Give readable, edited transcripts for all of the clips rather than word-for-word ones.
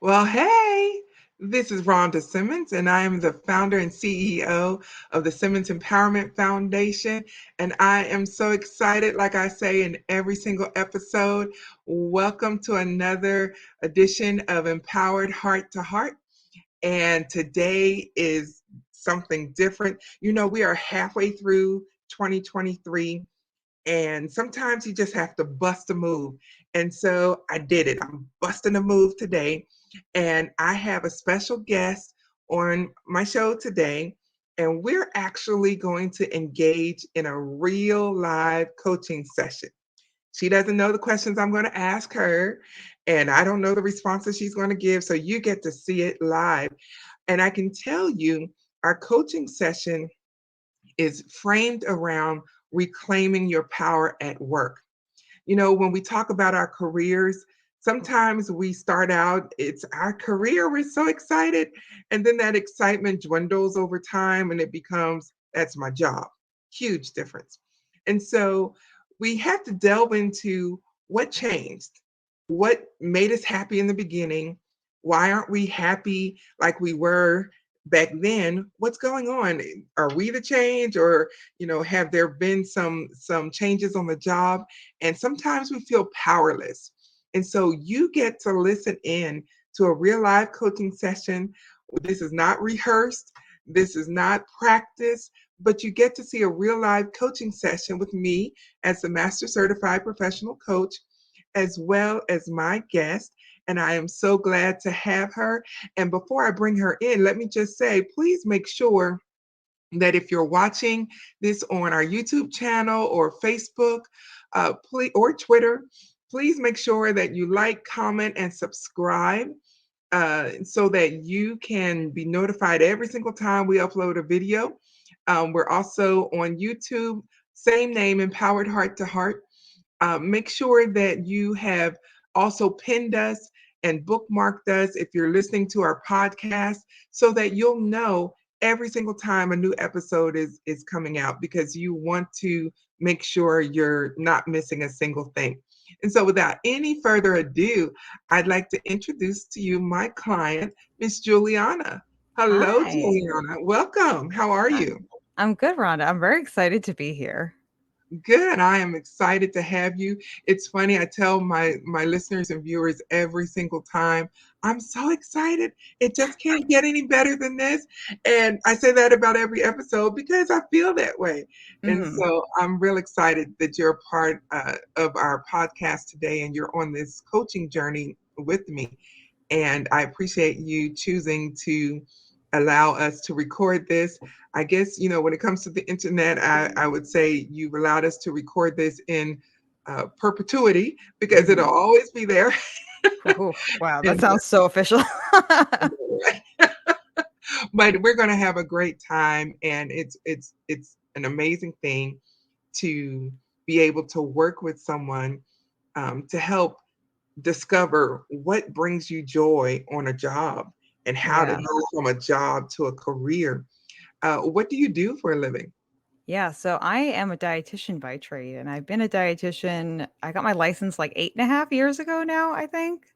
Well, hey, this is Rhonda Simmons, and I am the founder and CEO of the Simmons Empowerment Foundation. And I am so excited, like I say in every single episode. Welcome to another edition of Empowered Heart to Heart. And today is something different. We are halfway through 2023. And sometimes you just have to bust a move. And so I did it. I'm busting a move today. And I have a special guest on my show today. And we're actually going to engage in a real live coaching session. She doesn't know the questions I'm going to ask her, and I don't know the responses she's going to give. So you get to see it live. And I can tell you, our coaching session is framed around reclaiming your power at work. When we talk about our careers, sometimes we start out, it's our career, we're so excited. And then that excitement dwindles over time and it becomes, that's my job. Huge difference. And so we have to delve into what changed, what made us happy in the beginning. Why aren't we happy like we were back then? What's going on? Are we the change, or have there been some changes on the job? And sometimes we feel powerless. And so you get to listen in to a real live coaching session. This is not rehearsed, this is not practice, but you get to see a real live coaching session with me as the Master Certified Professional Coach, as well as my guest. And I am so glad to have her. And before I bring her in, let me just say, please make sure that if you're watching this on our YouTube channel or Facebook, please, or Twitter, please make sure that you like, comment, and subscribe so that you can be notified every single time we upload a video. We're also on YouTube, same name, Empowered Heart to Heart. Make sure that you have also pinned us and bookmarked us if you're listening to our podcast, so that you'll know every single time a new episode is coming out, because you want to make sure you're not missing a single thing. And so without any further ado, I'd like to introduce to you my client, Miss Juliana. Hello, Hi. Juliana. Welcome. How are I- you? I'm good, Rhonda. I'm very excited to be here. Good. I am excited to have you. It's funny, I tell my listeners and viewers every single time, I'm so excited. It just can't get any better than this. And I say that about every episode because I feel that way. And hmm so I'm real excited that you're a part of our podcast today and you're on this coaching journey with me. And I appreciate you choosing to allow us to record this. I guess, when it comes to the internet, I would say you've allowed us to record this in perpetuity, because it'll hmm always be there. Ooh, wow, that And sounds so official. but we're going to have a great time, and it's an amazing thing to be able to work with someone to help discover what brings you joy on a job and how to Yeah. go from a job to a career. What do you do for a living? Yeah. So I am a dietitian by trade, and I've been a dietitian. I got my license like 8.5 years ago now, I think.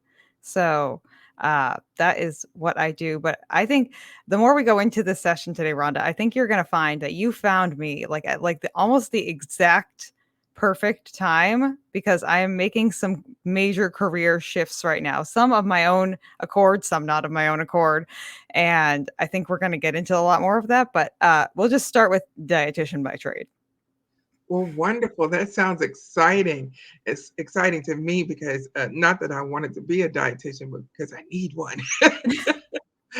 So that is what I do. But I think the more we go into this session today, Rhonda, I think you're going to find that you found me like at like almost the exact perfect time, because I am making some major career shifts right now. Some of my own accord, some not of my own accord, and I think we're going to get into a lot more of that. But we'll just start with dietitian by trade. Well, wonderful. That sounds exciting. It's exciting to me because not that I wanted to be a dietitian, but because I need one.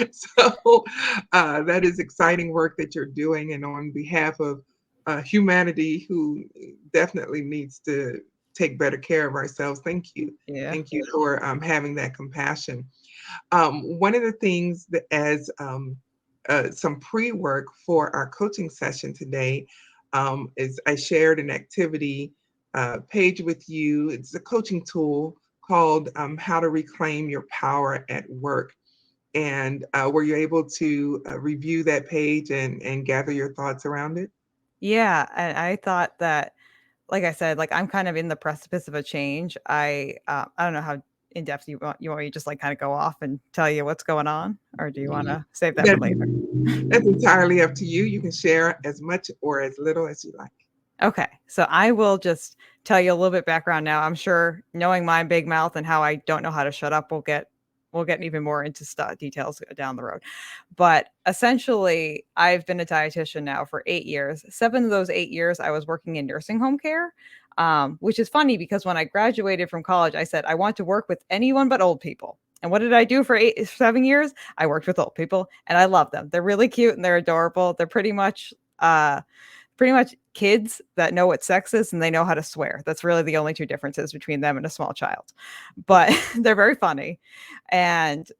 So that is exciting work that you're doing, and on behalf of humanity who definitely needs to take better care of ourselves. Thank you. Yeah. Thank you for having that compassion. One of the things that, as some pre work for our coaching session today, is I shared an activity page with you. It's a coaching tool called How to Reclaim Your Power at Work. And were you able to review that page and gather your thoughts around it? Yeah, and I thought that, like I said, like I'm kind of in the precipice of a change. I don't know how in depth you want me to just like kind of go off and tell you what's going on, or do you want to save that for That, later? that's entirely up to you. You can share as much or as little as you like. Okay, so I will just tell you a little bit background now. I'm sure knowing my big mouth and how I don't know how to shut up, we'll get even more into details down the road. But essentially, I've been a dietitian now for 8 years. 7 of those 8 years, I was working in nursing home care, which is funny because when I graduated from college, I said I want to work with anyone but old people. And what did I do for 7 years? I worked with old people, and I love them. They're really cute and they're adorable. They're pretty much kids that know what sex is and they know how to swear. That's really the only two differences between them and a small child. But they're very funny. And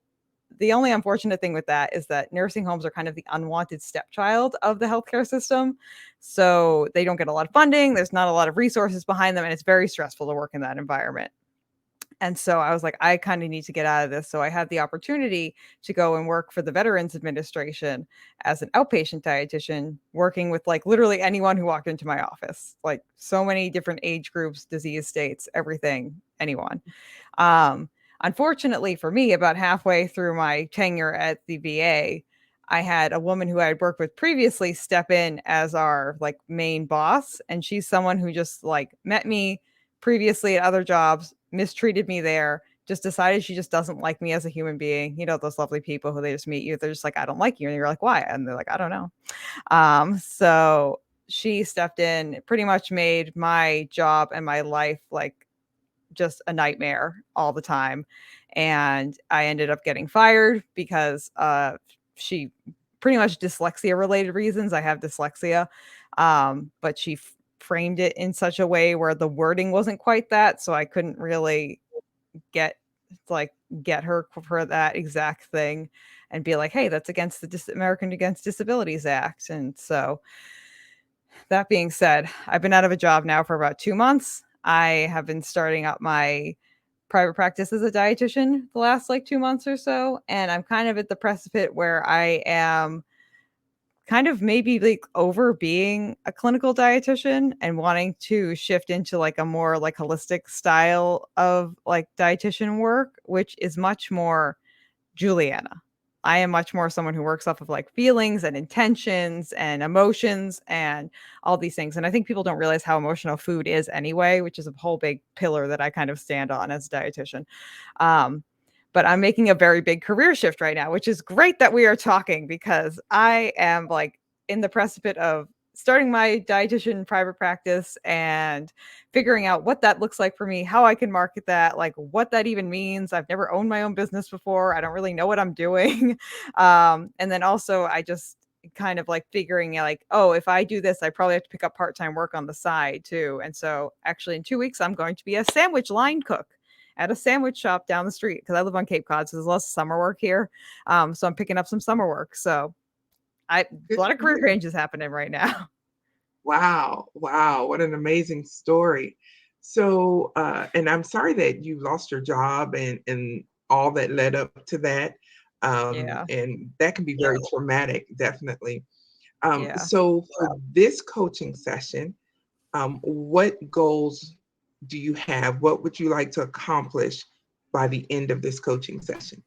the only unfortunate thing with that is that nursing homes are kind of the unwanted stepchild of the healthcare system. So they don't get a lot of funding, there's not a lot of resources behind them, and it's very stressful to work in that environment. And so I was like, I kind of need to get out of this. So I had the opportunity to go and work for the Veterans Administration as an outpatient dietitian, working with like literally anyone who walked into my office, like so many different age groups, disease states, everything, anyone. Um, Unfortunately for me, about halfway through my tenure at the VA, I had a woman who I had worked with previously step in as our like main boss. And she's someone who just like met me previously at other jobs, mistreated me there, just decided she just doesn't like me as a human being. You know, those lovely people who they just meet you, they're just like, I don't like you. And you're like, why? And they're like, I don't know. So she stepped in, pretty much made my job and my life like just a nightmare all the time. And I ended up getting fired because she pretty much dyslexia related reasons. I have dyslexia, but she framed it in such a way where the wording wasn't quite that. So I couldn't really get like get her for that exact thing and be like, hey, that's against the American Against Disabilities Act. And so that being said, I've been out of a job now for about 2 months. I have been starting up my private practice as a dietitian the last like 2 months or so. And I'm kind of at the precipice where I am kind of maybe like over being a clinical dietitian and wanting to shift into like a more like holistic style of like dietitian work, which is much more Julianna. I am much more someone who works off of like feelings and intentions and emotions and all these things. And I think people don't realize how emotional food is anyway, which is a whole big pillar that I kind of stand on as a dietitian. Um, but I'm making a very big career shift right now, which is great that we are talking because I am like in the precipice of starting my dietitian private practice and figuring out what that looks like for me, how I can market that, like what that even means. I've never owned my own business before. I don't really know what I'm doing. And then also, I just kind of like figuring like, oh, if I do this, I probably have to pick up part time work on the side too. And so, actually, in 2 weeks, I'm going to be a sandwich line cook at a sandwich shop down the street because I live on Cape Cod, so there's lots of summer work here. So I'm picking up some summer work. So a Good lot of for career you. changes happening right now. Wow. Wow. What an amazing story. So, and I'm sorry that you lost your job and all that led up to that. Yeah, And that can be very traumatic, definitely. yeah. So, for this coaching session, what goals do you have? What would you like to accomplish by the end of this coaching session?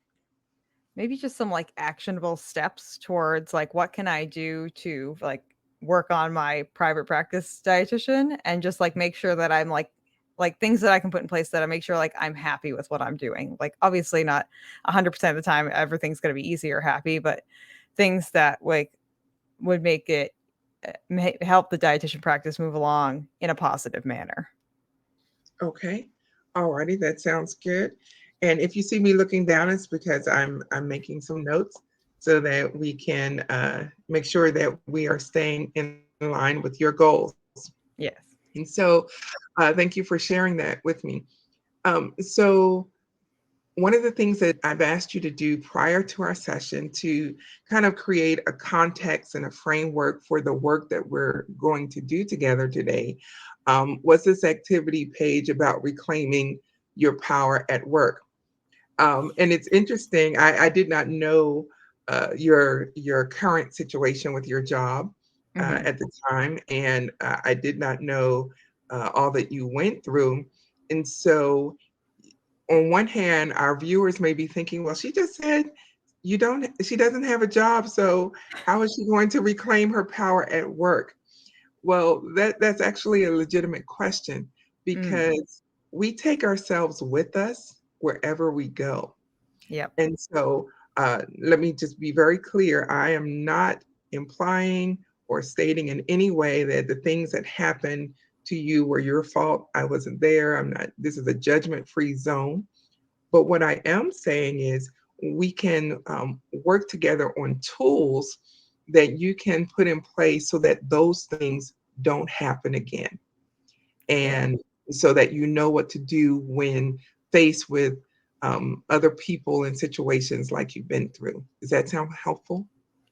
Maybe just some like actionable steps towards like what can I do to like work on my private practice dietitian and just like make sure that I'm like things that I can put in place that I make sure like I'm happy with what I'm doing. Like obviously not 100% of the time everything's going to be easy or happy, but things that like would make it help the dietitian practice move along in a positive manner. Okay. Alrighty, that sounds good. And if you see me looking down, it's because I'm making some notes so that we can make sure that we are staying in line with your goals. Yes. And so, thank you for sharing that with me. So, one of the things that I've asked you to do prior to our session to kind of create a context and a framework for the work that we're going to do together today was this activity page about reclaiming your power at work. And it's interesting. I did not know your current situation with your job Mhm. at the time, and I did not know all that you went through. And so on one hand, our viewers may be thinking, well, she just said she doesn't have a job, so how is she going to reclaim her power at work? Well, that's actually a legitimate question Mm, because we take ourselves with us wherever we go. yep. And so, let me just be very clear. I am not implying or stating in any way that the things that happened to you were your fault. I wasn't there. I'm not, this is a judgment free zone. But what I am saying is we can work together on tools that you can put in place so that those things don't happen again. Yeah. And so that you know what to do when faced with other people and situations like you've been through. Does that sound helpful?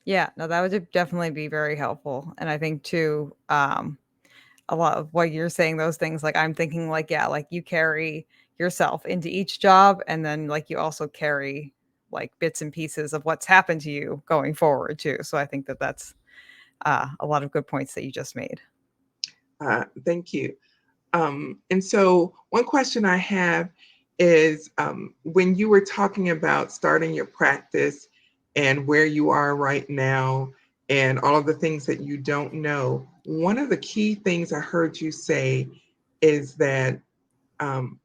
Yeah, no, that would definitely be very helpful. And I think too, a lot of what you're saying, those things, like I'm thinking like, yeah, like you carry yourself into each job and then like you also carry like bits and pieces of what's happened to you going forward too. So I think that that's a lot of good points that you just made. Thank you. And so, one question I have is when you were talking about starting your practice and where you are right now and all of the things that you don't know, one of the key things I heard you say is that um,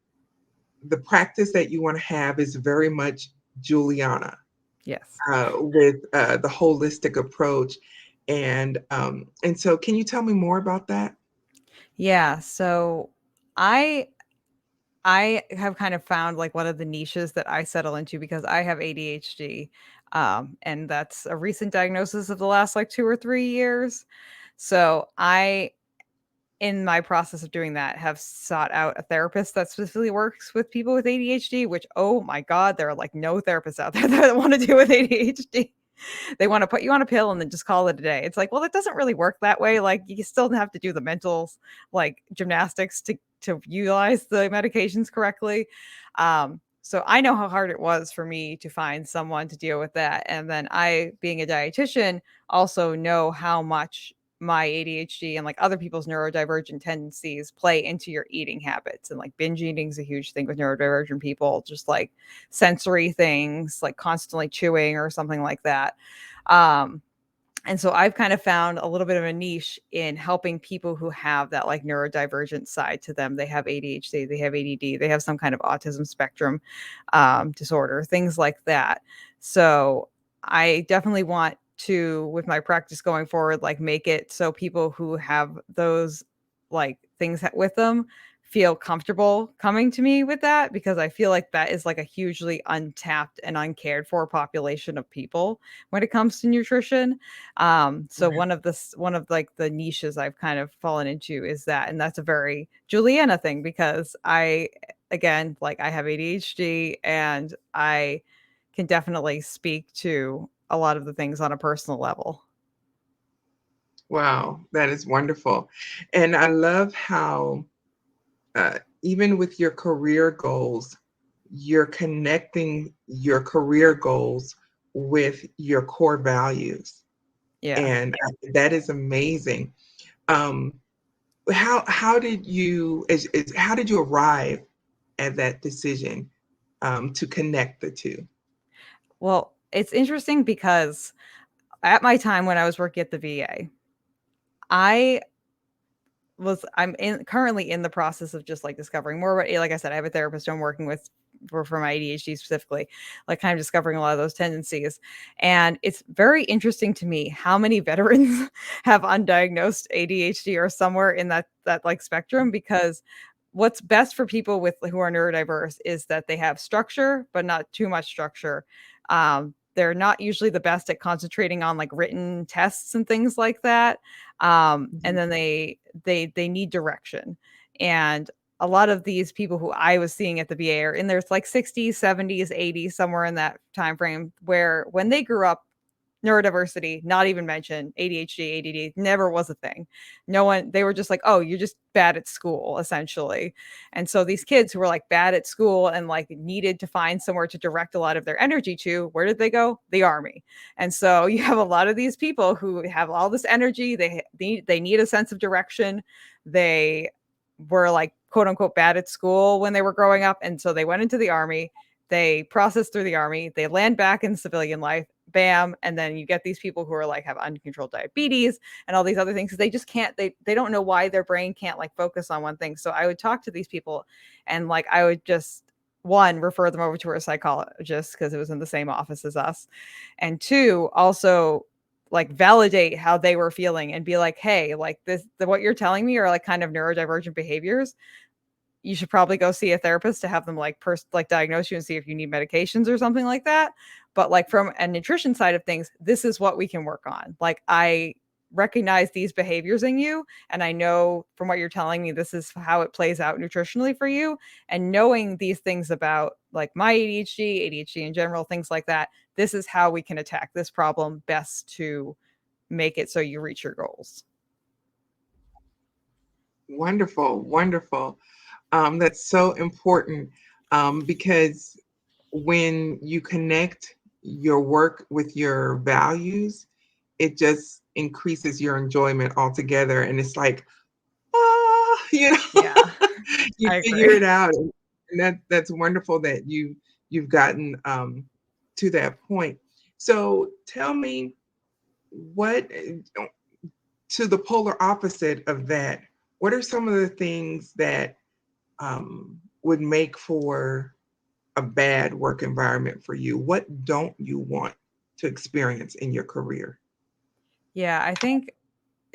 the practice that you want to have is very much Juliana Yes. with the holistic approach. And so, can you tell me more about that? Yeah. So I I have kind of found like one of the niches that I settle into because I have ADHD. And that's a recent diagnosis of the last like 2 or 3 years. So I, in my process of doing that, have sought out a therapist that specifically works with people with ADHD, which, oh my God, there are like no therapists out there that want to deal with ADHD. They want to put you on a pill and then just call it a day. It's like, well, it doesn't really work that way. Like you still have to do the mental like gymnastics to utilize the medications correctly. So I know how hard it was for me to find someone to deal with that. And then I, being a dietitian, also know how much my ADHD and like other people's neurodivergent tendencies play into your eating habits. And like binge eating is a huge thing with neurodivergent people, just like sensory things, like constantly chewing or something like that. Um, and so I've kind of found a little bit of a niche in helping people who have that like neurodivergent side to them. They have ADHD, they have ADD, they have some kind of autism spectrum disorder, things like that. So I definitely want to, with my practice going forward, like make it so people who have those like things with them feel comfortable coming to me with that, because I feel like that is like a hugely untapped and uncared for population of people when it comes to nutrition. So Right. one of like the niches I've kind of fallen into is that, and that's a very Juliana thing because I, again, like I have ADHD and I can definitely speak to a lot of the things on a personal level. Wow, that is wonderful. And I love how, even with your career goals, you're connecting your career goals with your core values. Yeah. And that is amazing. Um, how did you how did you arrive at that decision to connect the two? Well, it's interesting because at my time when I was working at the VA, I I'm in currently in the process of just like discovering more about, like I said, I have a therapist I'm working with for my ADHD specifically, like kind of discovering a lot of those tendencies. And it's very interesting to me how many veterans have undiagnosed ADHD or somewhere in that like spectrum, because what's best for people with who are neurodiverse is that they have structure, but not too much structure. They're not usually the best at concentrating on like written tests and things like that. And Mhm. then they need direction. And a lot of these people who I was seeing at the VA are in their like 60s, 70s, 80s, somewhere in that time frame, where when they grew up, neurodiversity, not even mentioned, ADHD, ADD never was a thing. No one, they were just like, oh, you're just bad at school, essentially. And so these kids who were like bad at school and like needed to find somewhere to direct a lot of their energy to, where did they go? The army. And so you have a lot of these people who have all this energy, they need a sense of direction. They were like quote unquote bad at school when they were growing up. And so they went into the army, they processed through the army, they land back in civilian life, bam. And then you get these people who are like have uncontrolled diabetes and all these other things. They just can't, they don't know why their brain can't like focus on one thing. So I would talk to these people and like I would just one refer them over to a psychologist because it was in the same office as us, and two also like validate how they were feeling and be like, hey, like what you're telling me are like kind of neurodivergent behaviors. You should probably go see a therapist to have them like like diagnose you and see if you need medications or something like that. But like from a nutrition side of things, this is what we can work on. Like I recognize these behaviors in you, and I know from what you're telling me this is how it plays out nutritionally for you. And knowing these things about like my ADHD in general, things like that, this is how we can attack this problem best to make it so you reach your goals. Wonderful, wonderful. That's so important because when you connect your work with your values, it just increases your enjoyment altogether. And it's like, ah, Yeah, you I figure agree. it out, and that's wonderful that you've gotten to that point. So tell me what to the polar opposite of that. What are some of the things that would make for a bad work environment for you? What don't you want to experience in your career? Yeah, I think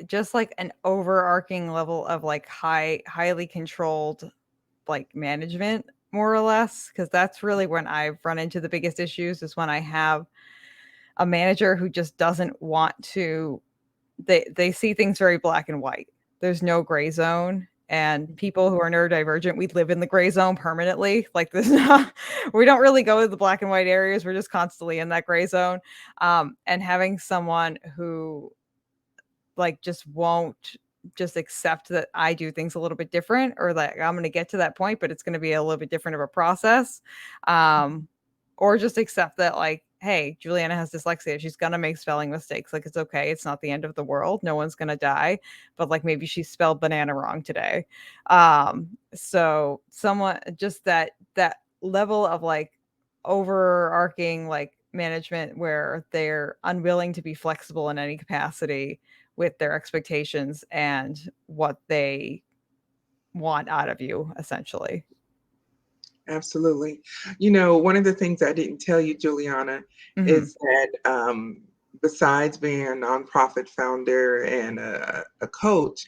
just like an overarching level of like highly controlled like management more or less, because that's really when I've run into the biggest issues is when I have a manager who just doesn't want to, they see things very black and white. There's no gray zone. And people who are neurodivergent, we live in the gray zone permanently. Like this, we don't really go to the black and white areas. We're just constantly in that gray zone. And having someone who like just won't just accept that I do things a little bit different, or like I'm going to get to that point, but it's going to be a little bit different of a process. Um, or just accept that like, hey, Juliana has dyslexia. She's going to make spelling mistakes. Like it's okay. It's not the end of the world. No one's going to die, but like maybe she spelled banana wrong today. So someone just that level of like overarching like management where they're unwilling to be flexible in any capacity with their expectations and what they want out of you, essentially. Absolutely. One of the things I didn't tell you, Juliana, Mhm. is that besides being a nonprofit founder and a coach,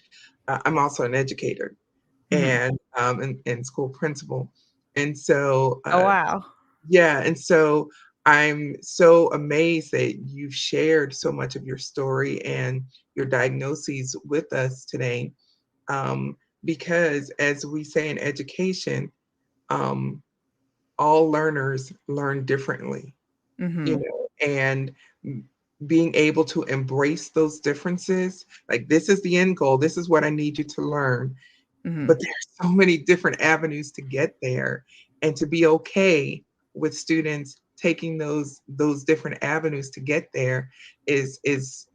I'm also an educator Mhm. and school principal. And so, Oh, wow. yeah, and so I'm so amazed that you've shared so much of your story and your diagnoses with us today. Um, because, as we say in education, um, all learners learn differently, Mhm. and being able to embrace those differences, like this is the end goal, this is what I need you to learn, but Mhm. there's so many different avenues to get there, and to be okay with students taking those different avenues to get there is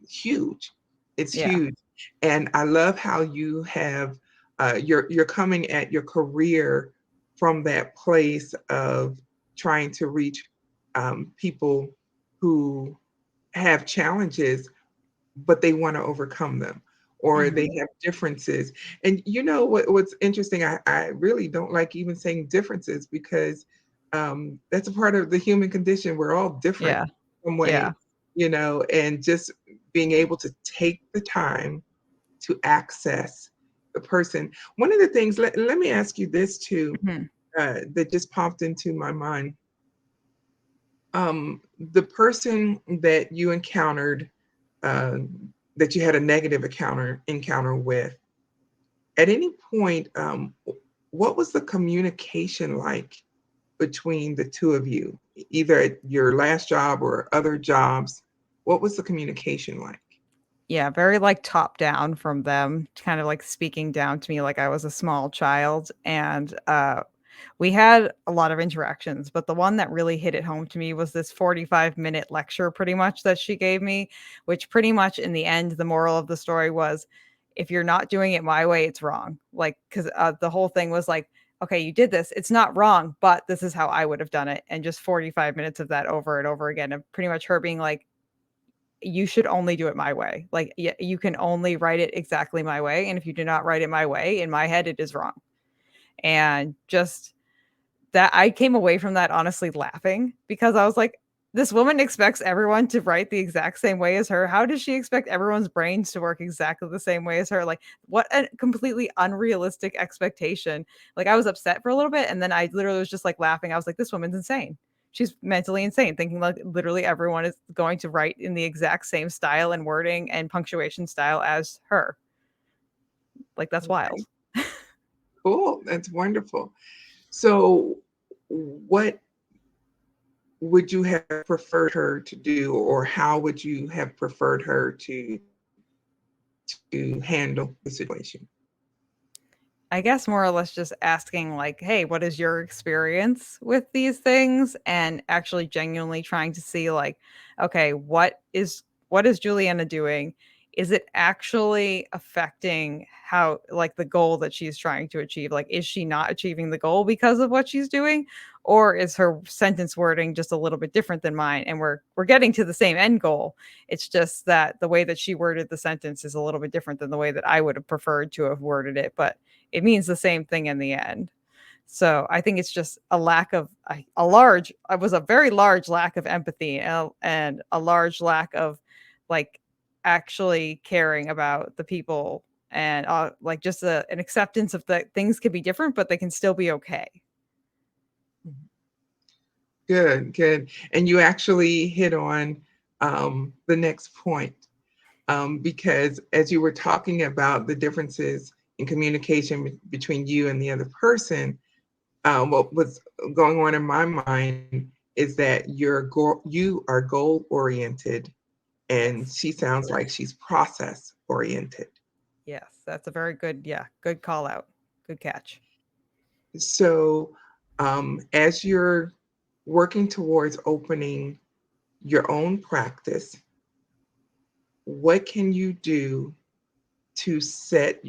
huge. It's Yeah. huge. And I love how you have you're coming at your career from that place of trying to reach people who have challenges, but they want to overcome them, or they Mhm. have differences. And what's interesting, I really don't like even saying differences, because that's a part of the human condition. We're all different Yeah. some Yeah. way, and just being able to take the time to access the person. One of the things, let me ask you this too, Mhm. that just popped into my mind. The person that you encountered, uh, that you had a negative encounter with, at any point, what was the communication like between the two of you, either at your last job or other jobs? What was the communication like? Yeah, very, like, top down from them, kind of, like, speaking down to me like I was a small child, and, we had a lot of interactions, but the one that really hit it home to me was this 45-minute lecture pretty much that she gave me, which pretty much in the end, the moral of the story was, if you're not doing it my way, it's wrong. Like, because the whole thing was like, okay, you did this. It's not wrong, but this is how I would have done it. And just 45 minutes of that over and over again. And pretty much her being like, you should only do it my way. Like, you can only write it exactly my way. And if you do not write it my way, in my head, it is wrong. And just that, I came away from that honestly laughing because I was like, this woman expects everyone to write the exact same way as her. How does she expect everyone's brains to work exactly the same way as her? Like, what a completely unrealistic expectation. Like, I was upset for a little bit and then I literally was just like laughing. I was like, this woman's insane. She's mentally insane, thinking like literally everyone is going to write in the exact same style and wording and punctuation style as her. Like, that's Okay, wild. cool. That's wonderful. So, what would you have preferred her to do, or how would you have preferred her to handle the situation? I guess more or less just asking like, "Hey, what is your experience with these things?" And actually genuinely trying to see like, okay, what is Juliana doing? Is it actually affecting how like the goal that she's trying to achieve? Like, is she not achieving the goal because of what she's doing? Or is her sentence wording just a little bit different than mine and we're getting to the same end goal? It's just that the way that she worded the sentence is a little bit different than the way that I would have preferred to have worded it, but it means the same thing in the end. So I think it's just a lack of a large, it was a very large lack of empathy and a large lack of like actually caring about the people and like just an acceptance of that things can be different, but they can still be okay. Good, good. And you actually hit on the next point, because as you were talking about the differences in communication between you and the other person, what was going on in my mind is that you are goal oriented, and Yes. she sounds like she's process oriented. Yes. That's a very good, yeah, good call out. Good catch. So, as you're working towards opening your own practice, what can you do to set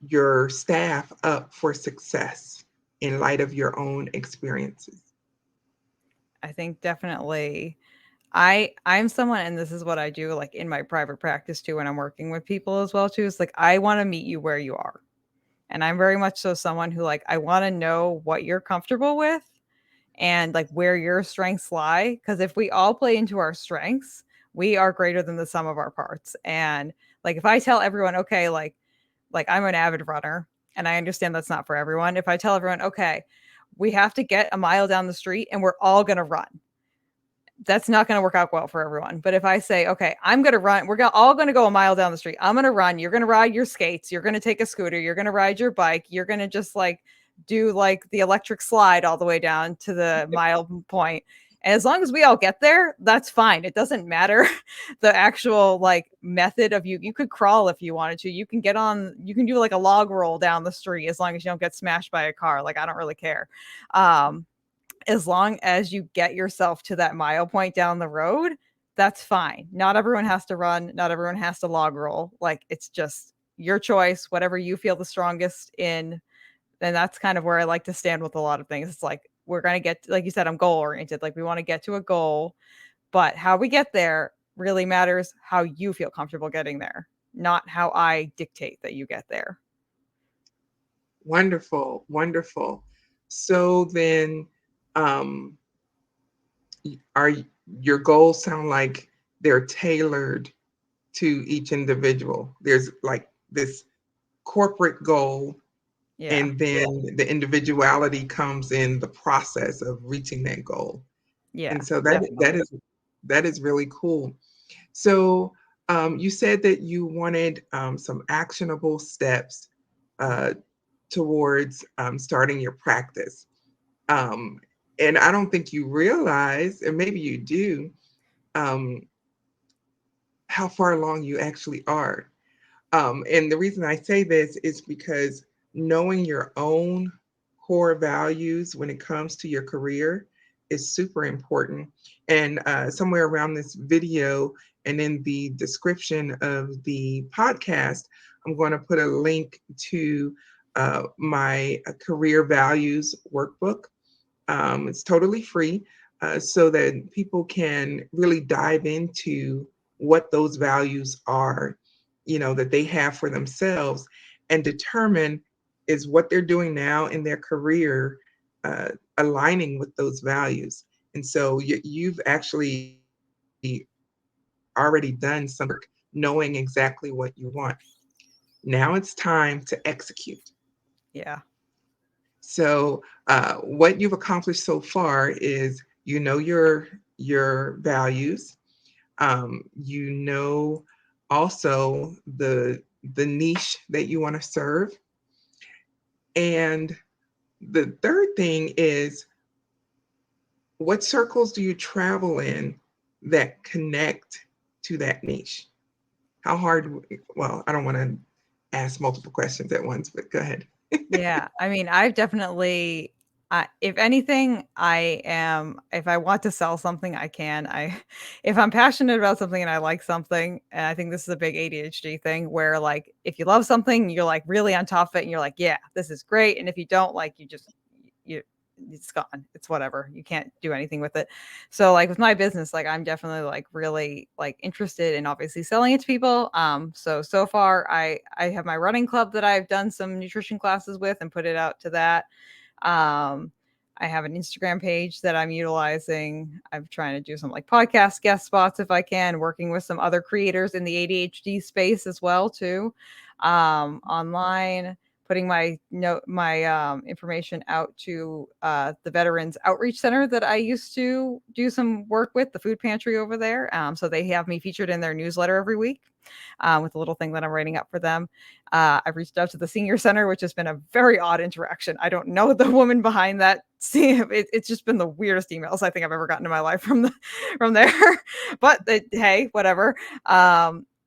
your staff up for success in light of your own experiences? I think definitely I'm someone, and this is what I do like in my private practice too when I'm working with people as well too. Is like I want to meet you where you are. And I'm very much so someone who like I want to know what you're comfortable with and like where your strengths lie because if we all play into our strengths, we are greater than the sum of our parts. And like if I tell everyone, okay, like I'm an avid runner and I understand that's not for everyone. If I tell everyone, okay, we have to get a mile down the street and we're all going to run, that's not going to work out well for everyone. But if I say, okay, I'm going to run, all going to go a mile down the street. I'm going to run. You're going to ride your skates. You're going to take a scooter. You're going to ride your bike. You're going to just like do like the electric slide all the way down to the mile point. And as long as we all get there, that's fine. It doesn't matter the actual like method of you. You could crawl if you wanted to. You can get on, you can do like a log roll down the street as long as you don't get smashed by a car. Like, I don't really care. Um, as long as you get yourself to that mile point down the road, that's fine. Not everyone has to run, not everyone has to log roll. Like it's just your choice, whatever you feel the strongest in. And that's kind of where I like to stand with a lot of things. It's like we're going to get, like you said, I'm goal oriented. Like we want to get to a goal, but how we get there really matters how you feel comfortable getting there, not how I dictate that you get there. Wonderful, wonderful. So then, um, are your goals sound like they're tailored to each individual? There's like this corporate goal, Yeah. and then the individuality comes in the process of reaching that goal. Yeah, And so definitely. that is really cool. So, you said that you wanted some actionable steps uh, towards starting your practice. Um, and I don't think you realize, and maybe you do, um, how far along you actually are. And the reason I say this is because knowing your own core values when it comes to your career is super important. And somewhere around this video and in the description of the podcast, I'm going to put a link to my career values workbook. It's totally free, so that people can really dive into what those values are, that they have for themselves, and determine, is what they're doing now in their career uh, aligning with those values. And so you've actually already done some of the work, knowing exactly what you want. Now it's time to execute. Yeah. So, what you've accomplished so far is, your values. You know also the niche that you want to serve, and the third thing is, what circles do you travel in that connect to that niche? How hard? Well, I don't want to ask multiple questions at once, but go ahead. Yeah, I mean, I've definitely if anything, if I want to sell something, I can. If I'm passionate about something and I like something, and I think this is a big ADHD thing where, like, if you love something, you're, like, really on top of it and you're like, "Yeah, this is great," and if you don't, like, you it's gone. It's whatever. You can't do anything with it. So, like, with my business, like, I'm definitely, like, really, like, interested in obviously selling it to people. So far I have my running club that I've done some nutrition classes with and put it out to that. Um, I have an Instagram page that I'm utilizing. I'm trying to do some like podcast guest spots if I can, working with some other creators in the ADHD space as well too. Online, putting my information out to the Veterans Outreach Center that I used to do some work with, the food pantry over there. So they have me featured in their newsletter every week with a little thing that I'm writing up for them. I've reached out to the senior center, which has been a very odd interaction. I don't know the woman behind that. See, it's just been the weirdest emails I think I've ever gotten in my life from there. But hey, whatever.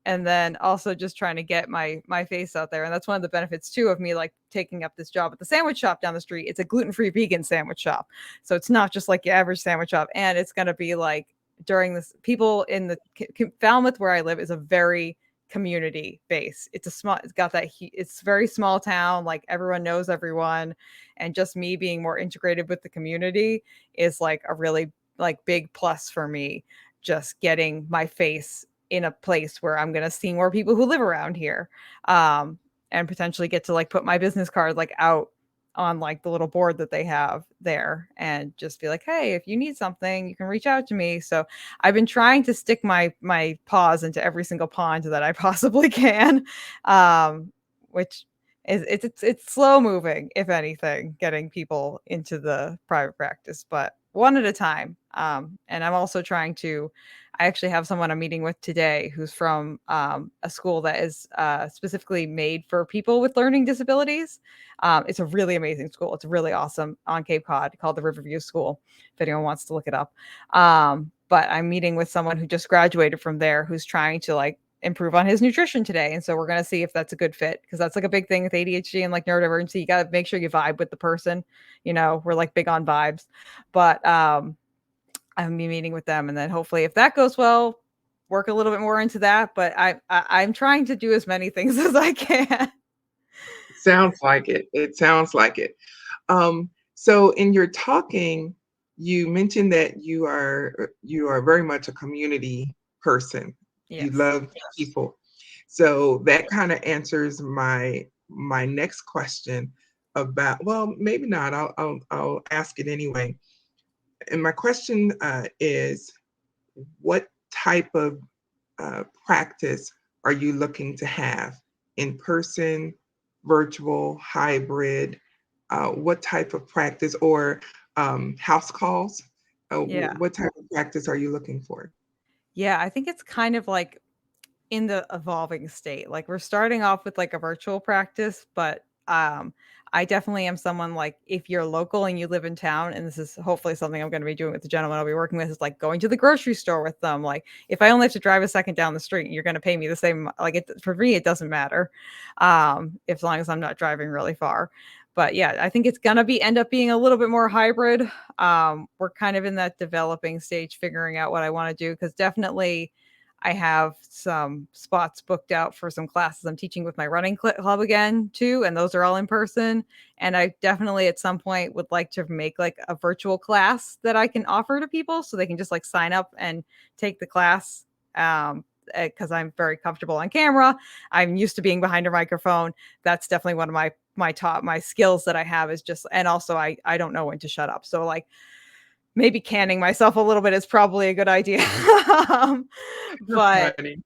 And then also just trying to get my face out there, and that's one of the benefits too of me like taking up this job at the sandwich shop down the street. It's a gluten-free vegan sandwich shop, so it's not just like your average sandwich shop, and it's going to be like during this people in the Falmouth where I live is a very community base. It's got that it's very small town, like everyone knows everyone, and just me being more integrated with the community is like a really like big plus for me, just getting my face in a place where I'm going to see more people who live around here. And potentially get to like put my business card like out on like the little board that they have there and just be like, hey, if you need something, you can reach out to me. So I've been trying to stick my paws into every single pond that I possibly can, which is it's slow moving, if anything, getting people into the private practice, but one at a time. And I'm also trying to. I actually have someone I'm meeting with today who's from a school that is specifically made for people with learning disabilities. It's a really amazing school. It's really awesome on Cape Cod called the Riverview School, if anyone wants to look it up. But I'm meeting with someone who just graduated from there who's trying to like improve on his nutrition today. And so we're going to see if that's a good fit because that's like a big thing with ADHD and like neurodivergency. You got to make sure you vibe with the person. We're like big on vibes. But I'm be meeting with them, and then hopefully, if that goes well, work a little bit more into that. But I'm trying to do as many things as I can. Sounds like it. It sounds like it. So in your talking, you mentioned that you are very much a community person. You Yes. love people. So that kind of answers my next question about, well, maybe not. I'll ask it anyway. And my question is, what type of practice are you looking to have? In person, virtual, hybrid? What type of practice, or house calls? Yeah. What type of practice are you looking for? Yeah. I think it's kind of like in the evolving state. Like we're starting off with like a virtual practice, but I definitely am someone like if you're local and you live in town, and this is hopefully something I'm going to be doing with the gentleman I'll be working with, is like going to the grocery store with them. Like if I only have to drive a second down the street, you're going to pay me the same. Like for me, it doesn't matter, as long as I'm not driving really far. But yeah, I think it's gonna be end up being a little bit more hybrid. We're kind of in that developing stage, figuring out what I want to do because definitely I have some spots booked out for some classes I'm teaching with my running club again too, and those are all in person. And I definitely at some point would like to make like a virtual class that I can offer to people so they can just like sign up and take the class. Because I'm very comfortable on camera, I'm used to being behind a microphone. That's definitely one of my skills that I have is just, and also I don't know when to shut up. So like maybe canning myself a little bit is probably a good idea. um, You're but funny.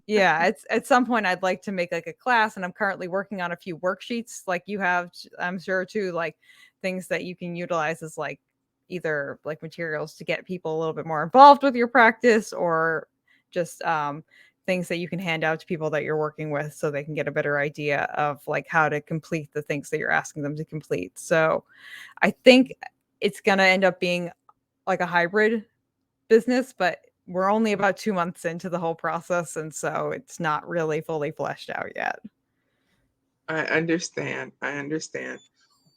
yeah, it's at some point I'd like to make like a class, and I'm currently working on a few worksheets like you have, I'm sure too, like things that you can utilize as like either like materials to get people a little bit more involved with your practice or just things that you can hand out to people that you're working with so they can get a better idea of like how to complete the things that you're asking them to complete. So I think it's going to end up being like a hybrid business, but we're only about 2 months into the whole process, and so it's not really fully fleshed out yet. I understand. I understand.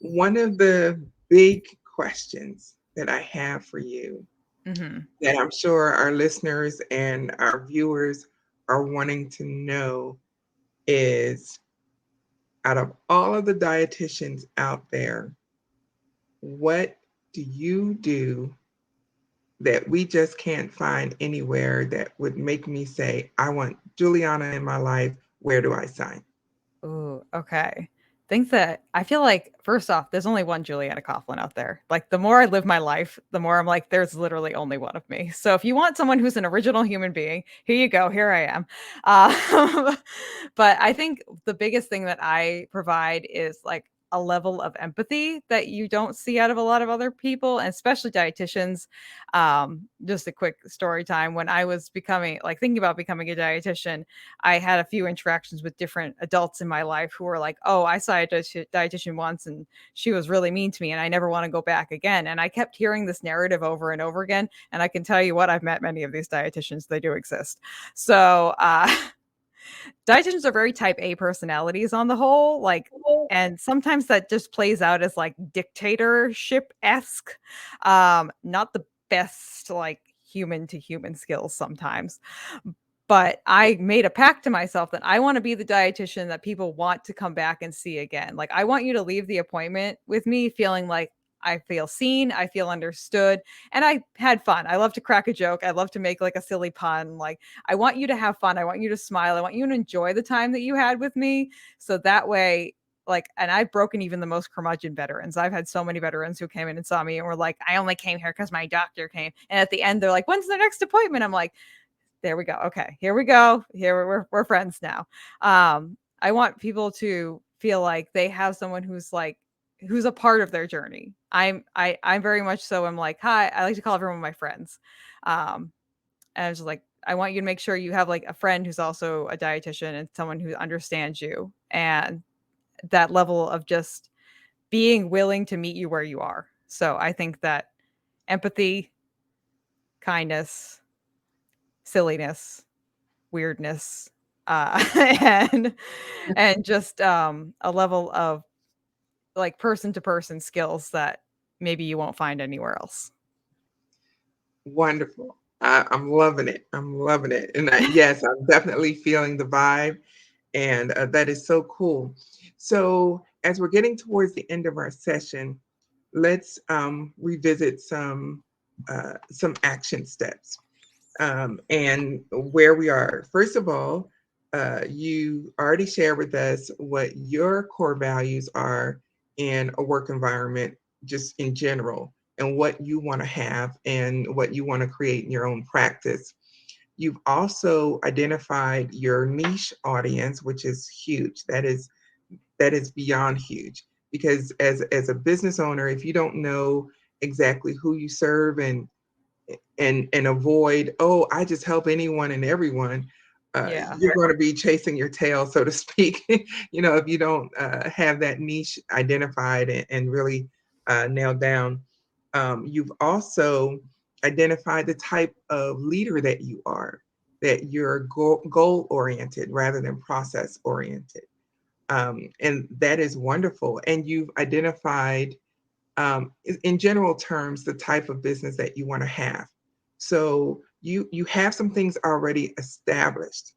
One of the big questions that I have for you Mhm. that I'm sure our listeners and our viewers are wanting to know is, out of all of the dietitians out there, what do you do that we just can't find anywhere that would make me say, I want Juliana in my life? Where do I sign? Ooh, okay. Think that I feel like first off, there's only one Juliana Coughlin out there. Like the more I live my life, the more I'm like, there's literally only one of me. So if you want someone who's an original human being, here you go. Here I am. Uh, but I think the biggest thing that I provide is like a level of empathy that you don't see out of a lot of other people, and especially dietitians. Just a quick story time when I was becoming like thinking about becoming a dietitian, I had a few interactions with different adults in my life who were like, "Oh, I saw a dietitian once and she was really mean to me and I never want to go back again." And I kept hearing this narrative over and over again. And I can tell you what, I've met many of these dietitians, they do exist. So, dietitians are very type A personalities on the whole, like, and sometimes that just plays out as like dictatorship esque, not the best like human to human skills sometimes. But I made a pact to myself that I want to be the dietitian that people want to come back and see again. Like, I want you to leave the appointment with me feeling like I feel seen, I feel understood, and I had fun. I love to crack a joke. I love to make like a silly pun. Like, I want you to have fun. I want you to smile. I want you to enjoy the time that you had with me. So that way, like, and I've broken even the most curmudgeon veterans. I've had so many veterans who came in and saw me and were like, I only came here because my doctor came. And at the end, they're like, when's the next appointment? I'm like, there we go. Okay, here we go. Here we're friends now. I want people to feel like they have someone who's like who's a part of their journey. I'm very much so. I'm like, hi. I like to call everyone my friends. Um, and I was just like, I want you to make sure you have like a friend who's also a dietitian and someone who understands you and that level of just being willing to meet you where you are. So I think that empathy, kindness, silliness, weirdness, and just a level of like person to person skills that maybe you won't find anywhere else. Wonderful. I'm loving it. I'm loving it. And yes, I'm definitely feeling the vibe. And that is so cool. So, as we're getting towards the end of our session, let's revisit some action steps and where we are. First of all, you already shared with us what your core values are in a work environment, just in general, and what you want to have and what you want to create in your own practice. You've also identified your niche audience, which is huge. That is beyond huge because as a business owner, if you don't know exactly who you serve and avoid, oh, I just help anyone and everyone, Yeah. you're going to be chasing your tail, so to speak. If you don't have that niche identified and really nailed down. You've also identified the type of leader that you are, that you're goal oriented rather than process oriented. And that is wonderful. And you've identified, in general terms, the type of business that you want to have. So you have some things already established,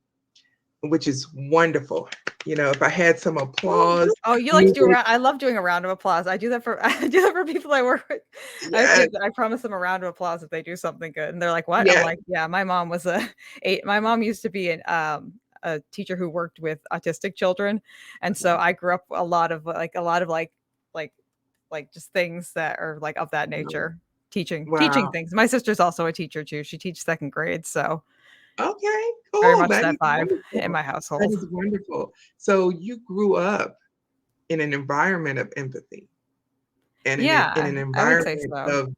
which is wonderful. If I had some Woo. applause Oh, you like to do a music, round? I love doing a round of applause. I do that for I do that for people I work with. yes, I promise them a round of applause if they do something good, and they're like, "What?" I'm yes. like, "Yeah, my mom was my mom used to be a teacher who worked with autistic children, and so I grew up a lot of like just things that are like of that nature, teaching Wow. things. My sister's also a teacher too. She teaches second grade, so Okay, very cool. much That is that vibe in wonderful. my That household. is wonderful. So you grew up in an environment of empathy and in Yeah, an I would say environment so. of,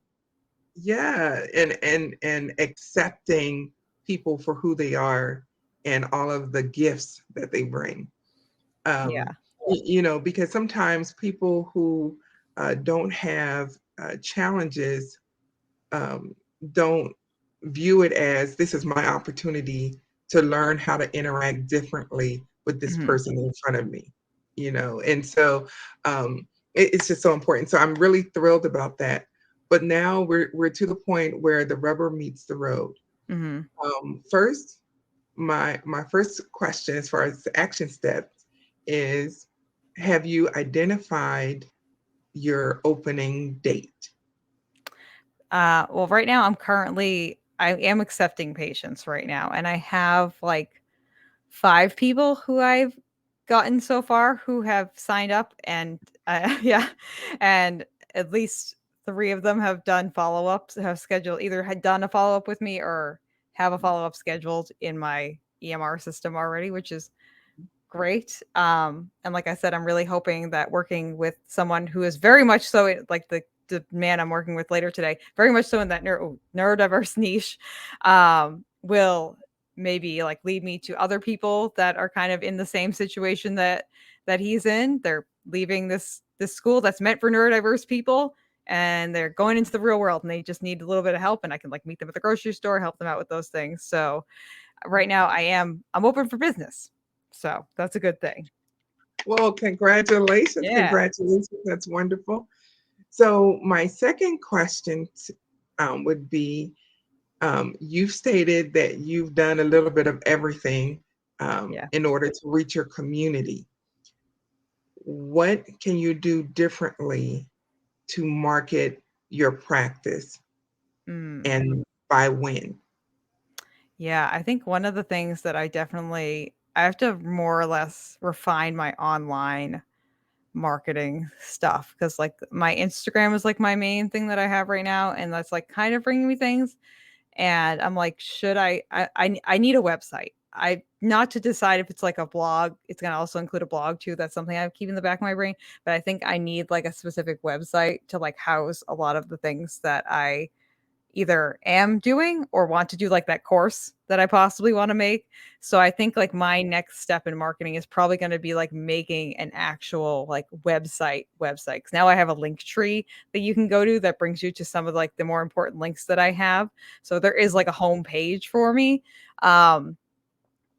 yeah, and accepting people for who they are and all of the gifts that they bring. Um, Yeah. because sometimes people who don't have challenges um, don't view it as this is my opportunity to learn how to interact differently with this Mhm. person in front of me, and so it's just so important. So I'm really thrilled about that. But now we're to the point where the rubber meets the road. Mhm. First, my first question as far as the action steps is, have you identified your opening date? Well, right now I am accepting patients right now, and I have like 5 people who I've gotten so far who have signed up, and yeah, and at least 3 of them have done follow-ups, have scheduled either had done a follow-up with me or have a follow-up scheduled in my EMR system already, which is great. And like I said, I'm really hoping that working with someone who is very much so like the man I'm working with later today, very much so in that neurodiverse niche, will maybe like lead me to other people that are kind of in the same situation that he's in. They're leaving this school that's meant for neurodiverse people, and they're going into the real world, and they just need a little bit of help, and I can like meet them at the grocery store, help them out with those things. So right now I'm open for business. So that's a good thing. Well, congratulations. Yeah. Congratulations. That's wonderful. So, my second question would be, you've stated that you've done a little bit of everything Yeah. in order to reach your community. What can you do differently to market your practice, Mm. and by when? Yeah, I think one of the things that I have to more or less refine my online marketing stuff because like my Instagram is like my main thing that I have right now, and that's like kind of bringing me things. And I'm like, should I need a website. I not to decide if it's like a blog. It's gonna also include a blog too. That's something I keep in the back of my brain. But I think I need like a specific website to like house a lot of the things that I either am doing or want to do, like that course that I possibly want to make. So I think like my next step in marketing is probably going to be like making an actual like website cuz now I have a link tree that you can go to that brings you to some of like the more important links that I have. So there is like a home page for me. Um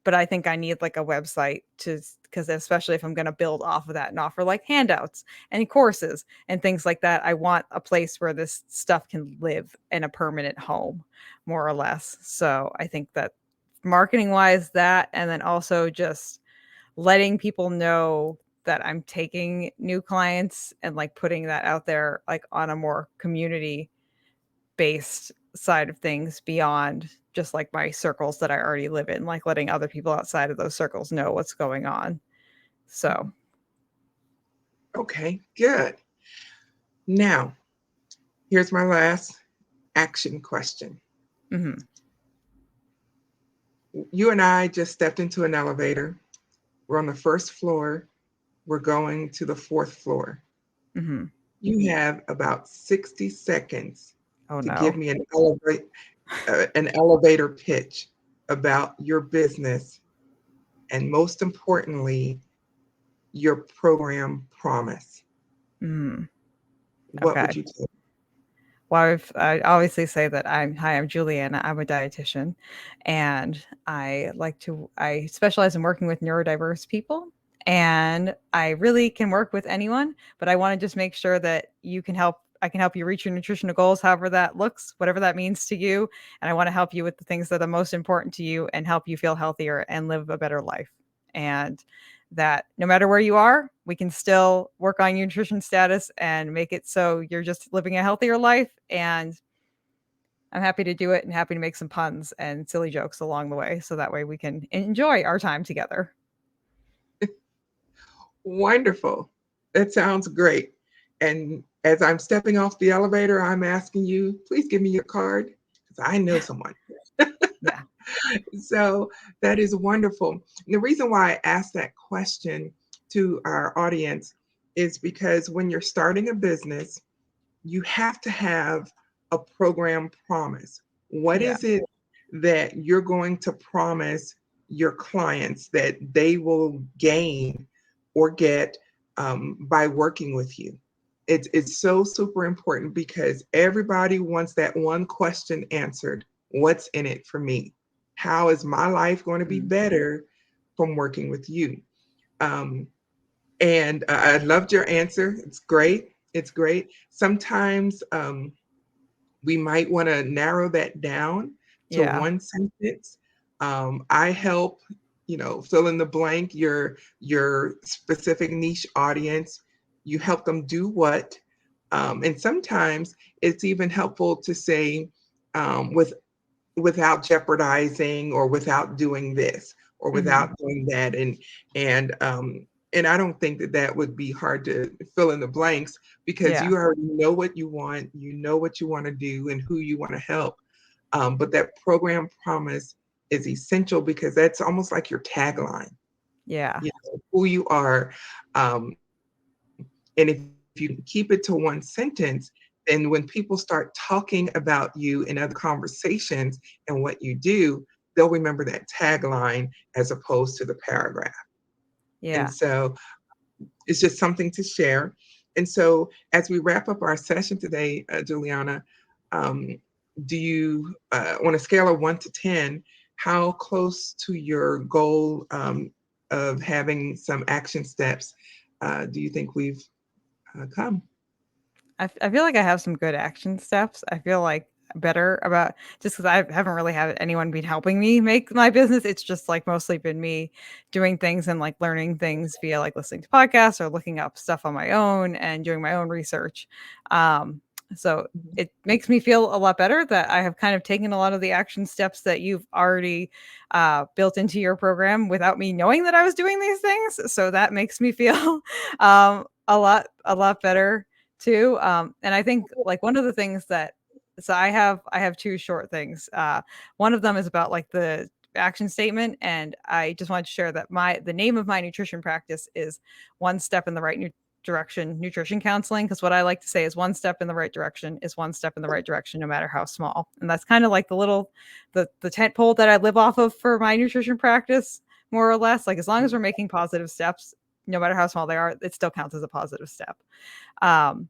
but I think I need like a website to because especially if I'm going to build off of that and offer like handouts and courses and things like that, I want a place where this stuff can live in a permanent home, more or less. So I think that marketing wise, that and then also just letting people know that I'm taking new clients and like putting that out there like on a more community based side of things beyond just like my circles that I already live in, like letting other people outside of those circles know what's going on. So, Okay, good. Now, here's my last action question. mhm, You and I just stepped into an elevator. We're on the first floor. We're going to the fourth floor. mhm. You have about 60 seconds Oh to give no. me an elevator pitch about your business, and most importantly, your program promise. Mm, What would okay. you tell? Well, I obviously say that I'm Julianna. I'm a dietitian, and I specialize in working with neurodiverse people, and I really can work with anyone, but I want to just make sure that you can help. I can help you reach your nutritional goals, however that looks, whatever that means to you. And I want to help you with the things that are most important to you and help you feel healthier and live a better life. And that no matter where you are, we can still work on your nutrition status and make it so you're just living a healthier life. And I'm happy to do it and happy to make some puns and silly jokes along the way. So that way we can enjoy our time together. Wonderful. That sounds great. And as I'm stepping off the elevator, I'm asking you, please give me your card because I know someone. Yeah. So that is wonderful. And the reason why I asked that question to our audience is because when you're starting a business, you have to have a program promise. What Yeah. is it that you're going to promise your clients that they will gain or get by working with you? It's so super important because everybody wants that one question answered. What's in it for me? How is my life going to be Mm. better from working with you? Um, and I loved your answer. It's great. It's great. Sometimes we might want to narrow that down to Yeah. one sentence. I help, fill in the blank. Your specific niche audience. You help them do what, and sometimes it's even helpful to say with without jeopardizing or without doing this or Hmm. without doing that and I don't think that that would be hard to fill in the blanks because Yeah. you already know what you want, you know what you want to do and who you want to help. But that program promise is essential because that's almost like your tagline, Yeah. who you are. And if you can keep it to one sentence, then when people start talking about you in other conversations and what you do, they'll remember that tagline as opposed to the paragraph. And Yeah. so it's just something to share. And so as we wrap up our session today, Juliana, um, do you, on a scale of 1 to 10, how close to your goal of having some action steps do you think we've come? I feel like I have some good action steps. I feel like better about just because I haven't really had anyone been helping me make my business. It's just like mostly been me doing things and like learning things via like listening to podcasts or looking up stuff on my own and doing my own research. Um, so it makes me feel a lot better that I have kind of taken a lot of the action steps that you've already built into your program without me knowing that I was doing these things. So that makes me feel a lot better too. And I think like one of the things that so I have two short things. One of them is about like the action statement, and I just wanted to share that the name of my nutrition practice is One Step in the Right Direction Nutrition Counseling, because what I like to say is one step in the right direction is one step in the right direction, no matter how small. And that's kind of like the tent pole that I live off of for my nutrition practice, more or less. Like as long as we're making positive steps, no matter how small they are, it still counts as a positive step. Um,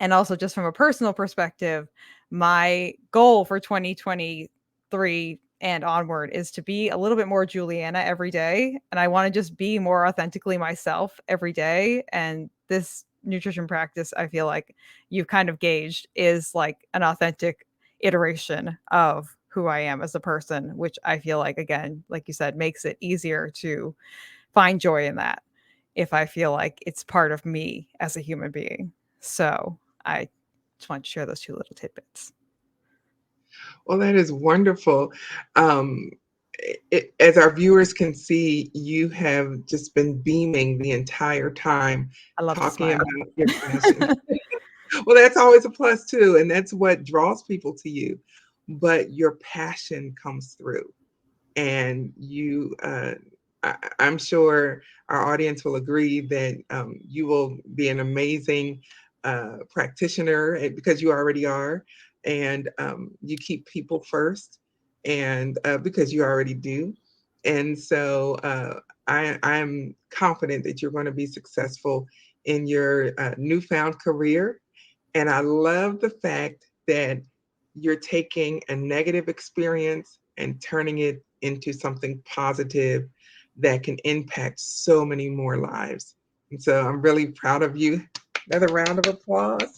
and also just from a personal perspective, my goal for 2023 and onward is to be a little bit more Juliana every day. And I want to just be more authentically myself every day. And this nutrition practice, I feel like you've kind of gauged, is like an authentic iteration of who I am as a person, which I feel like, again, like you said, makes it easier to find joy in that if I feel like it's part of me as a human being. So I just want to share those two little tidbits. Well, that is wonderful. Um, as our viewers can see, you have just been beaming the entire time I love to talking smile. about your passion. Well, that's always a plus too, and that's what draws people to you. But your passion comes through, and I'm sure our audience will agree that you will be an amazing practitioner because you already are, and you keep people first, and because you already do, and so I'm confident that you're going to be successful in your newfound career, and I love the fact that you're taking a negative experience and turning it into something positive that can impact so many more lives. And so I'm really proud of you. Another round of applause.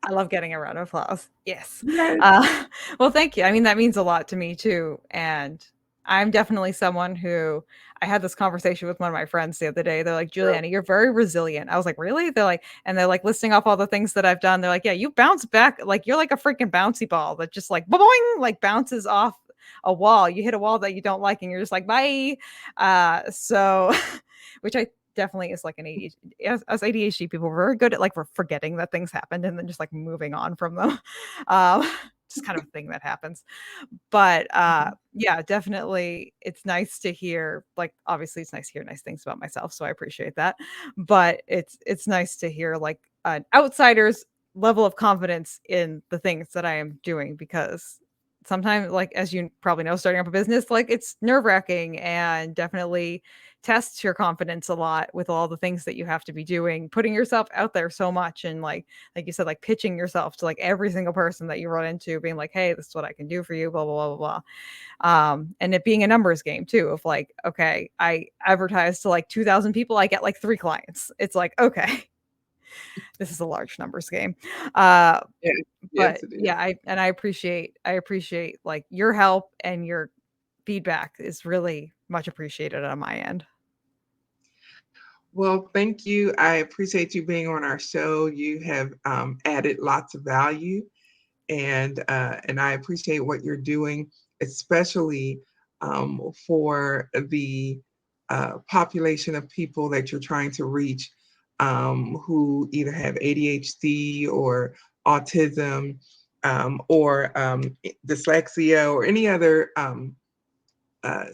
I love getting a round of applause. Yes. Yes. Uh, well, thank you. I mean, that means a lot to me too. And I'm definitely someone who I had this conversation with one of my friends the other day. They're like, Juliana, you're very resilient. I was like, really? They're like, and they're like listing off all the things that I've done. They're like, yeah, you bounce back. Like, you're like a freaking bouncy ball that just like, boing, like bounces off a wall. You hit a wall that you don't like and you're just like, bye. So, which I definitely is like an ADHD. As ADHD people, we're very good at like forgetting that things happened and then just like moving on from them. Um, just kind of a thing that happens. But yeah, definitely it's nice to hear, like obviously it's nice to hear nice things about myself, so I appreciate that. But it's nice to hear like an outsider's level of confidence in the things that I am doing because sometimes, like as you probably know, starting up a business, like it's nerve-wracking and definitely tests your confidence a lot with all the things that you have to be doing, putting yourself out there so much and like you said, like pitching yourself to like every single person that you run into, being like, hey, this is what I can do for you, blah, blah, blah, blah, blah. And it being a numbers game too, of like, okay, I advertise to like 2,000 people, I get like 3 clients. It's like, okay, this is a large numbers game. Uh, Yes, yes, but it yeah, is. I appreciate like your help and your feedback is really much appreciated on my end. Well, thank you. I appreciate you being on our show. You have added lots of value, and I appreciate what you're doing, especially for the population of people that you're trying to reach, who either have ADHD or autism, or dyslexia or any other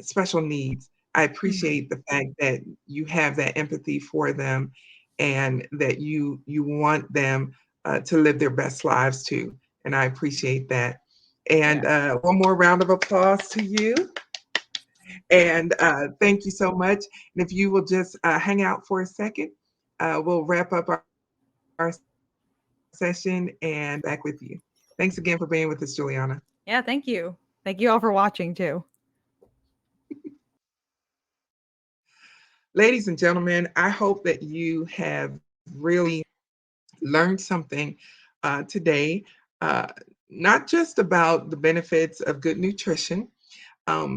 special needs. I Mhm. appreciate the fact that you have that empathy for them, and that you want them to live their best lives too. And I appreciate that. And Yeah. one more round of applause to you. And thank you so much. And if you will just hang out for a second, we'll wrap up our session and we'll be right back with you. Thanks again for being with us, Juliana. Yeah, thank you. Thank you all for watching too. Ladies and gentlemen, I hope that you have really learned something today, uh, not just about the benefits of good nutrition,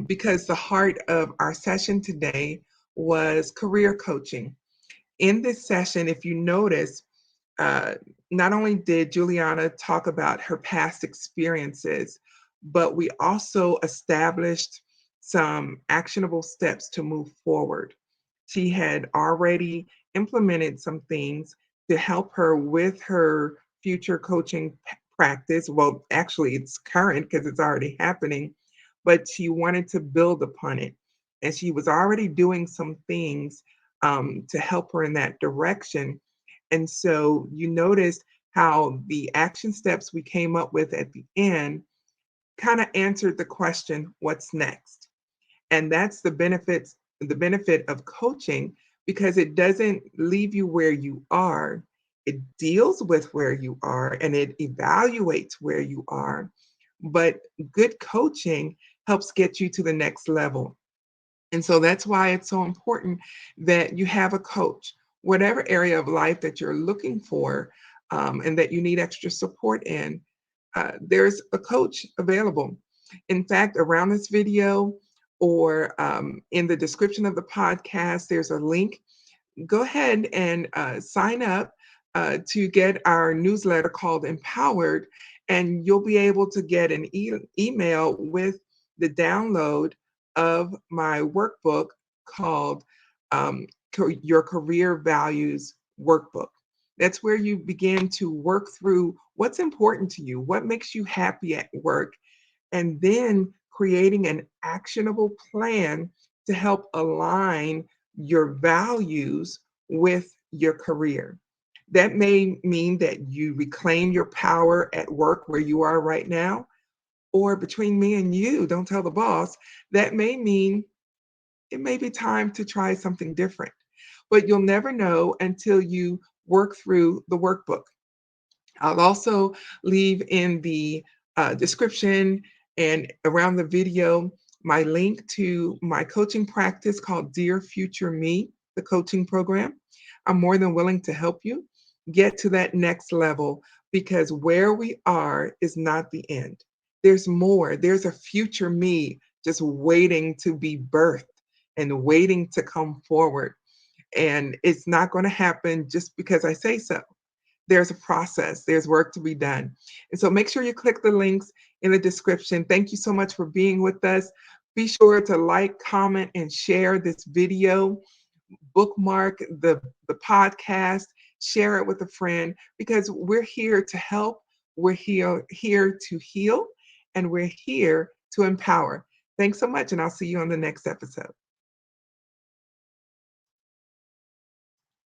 because the heart of our session today was career coaching. In this session, if you notice, uh, not only did Juliana talk about her past experiences, but we also established some actionable steps to move forward. She had already implemented some things to help her with her future coaching practice. Well, actually, it's current because it's already happening, but she wanted to build upon it. And she was already doing some things to help her in that direction. And so you noticed how the action steps we came up with at the end kind of answered the question, what's next? And that's the benefit of coaching, because it doesn't leave you where you are. It deals with where you are and it evaluates where you are. But good coaching helps get you to the next level. And so that's why it's so important that you have a coach, whatever area of life that you're looking for, and that you need extra support in. There's a coach available. In fact, around this video or in the description of the podcast, there's a link. Go ahead and sign up to get our newsletter called Empowered, and you'll be able to get an email with the download of my workbook called Your Career Values Workbook. That's where you begin to work through what's important to you, what makes you happy at work, and then creating an actionable plan to help align your values with your career. That may mean that you reclaim your power at work where you are right now, or between me and you, don't tell the boss, that may mean it may be time to try something different. But you'll never know until you work through the workbook. I'll also leave in the description and around the video my link to my coaching practice called Dear Future Me, the coaching program. I'm more than willing to help you get to that next level because where we are is not the end. There's more. There's a future me just waiting to be birthed and waiting to come forward. And it's not going to happen just because I say so. There's a process, there's work to be done. And so make sure you click the links in the description. Thank you so much for being with us. Be sure to like, comment, and share this video. Bookmark the podcast, share it with a friend because we're here to help, we're here to heal, and we're here to empower. Thanks so much, and I'll see you on the next episode.